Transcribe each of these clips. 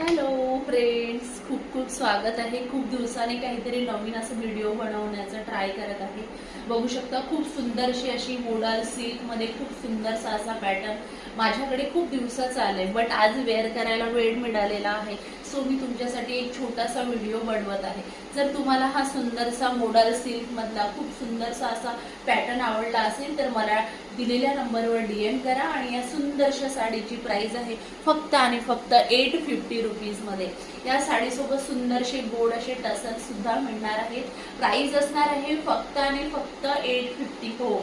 Hello friends, खूप खूप स्वागत आहे। खूप दिवसांनी काहीतरी नवीन असं व्हिडिओ बनवण्याचा ट्राय करत आहे। बघू शकता खूप सुंदरशी अशी मोडाल सिल्क मध्ये खूप सुंदरसा असा पॅटर्न माझ्याकडे खूप दिवसाचा आलाय, बट आज वेअर करायला वेळ मिळालेला आहे। सो मी तुमच्यासाठी एक छोटासा व्हिडिओ बनवत आहे। जर तुम्हाला हा सुंदरसा मोडाल सिल्क मधला खूप सुंदरसा असा पॅटर्न आवडला असेल तर मला दिलेल्या नंबरवर डीएम करा आणि या सुंदरशा साडीची प्राइस आहे फक्त आणि फक्त 850 रुपीज मध्ये। या साडीसोबत सुंदरशे गोड असे टसल सुद्धा मिळणार आहेत। प्राइस असणार आहे फक्त आणि फक्त 850। हो,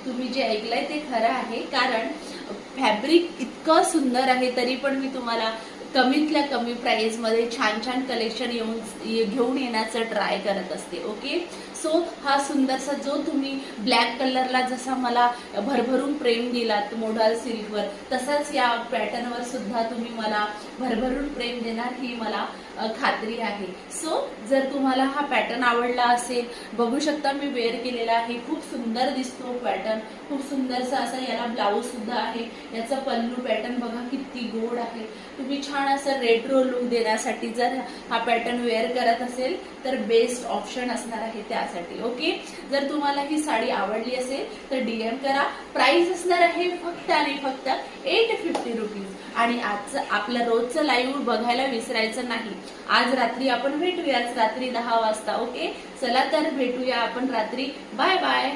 तुम्ही जे ऐकलंय ते खरं आहे, कारण फॅब्रिक इतकं सुंदर आहे तरी पण मी तुम्हाला कमीतल्या कमी प्राइस मध्ये छान छान कलेक्शन घेऊन येण्याचं ट्राय करत असते। ओके, सो हा सुंदरसा जो तुम्ही ब्लॅक कलरला जसा मला भरभरून प्रेम दिलात मोडाल सिल्कवर, तसाच या पॅटर्नवर सुद्धा तुम्ही मला भरभरून प्रेम देणार ही मला खात्री आहे। सो जर तुम्हाला हा पॅटर्न आवडला असेल, बघू शकता मी वेअर केलेला आहे, खूप सुंदर दिसतो पॅटर्न, खूप सुंदरसा असा याला ब्लाऊज सुद्धा आहे। याचा पल्लू पॅटर्न बघा किती गोड आहे। तुम्ही छान असं रेट्रो लुक देण्यासाठी जर हा पॅटर्न वेअर करत असेल तर बेस्ट ऑप्शन असणार आहे त्यासाठी। ओके, जर तुम्हाला ही साडी आवडली असेल तर डीएम करा। प्राइस असणार आहे फक्त आणि फक्त 850 रुपीज। आणि आजचं आपलं रोजचं लाईव्ह बघायला विसरायचं नाही। आज रात्री आपण भेटूयाच, रात्री 10 वाजता। ओके, चला तर भेटूया आपण रात्री। Bye bye.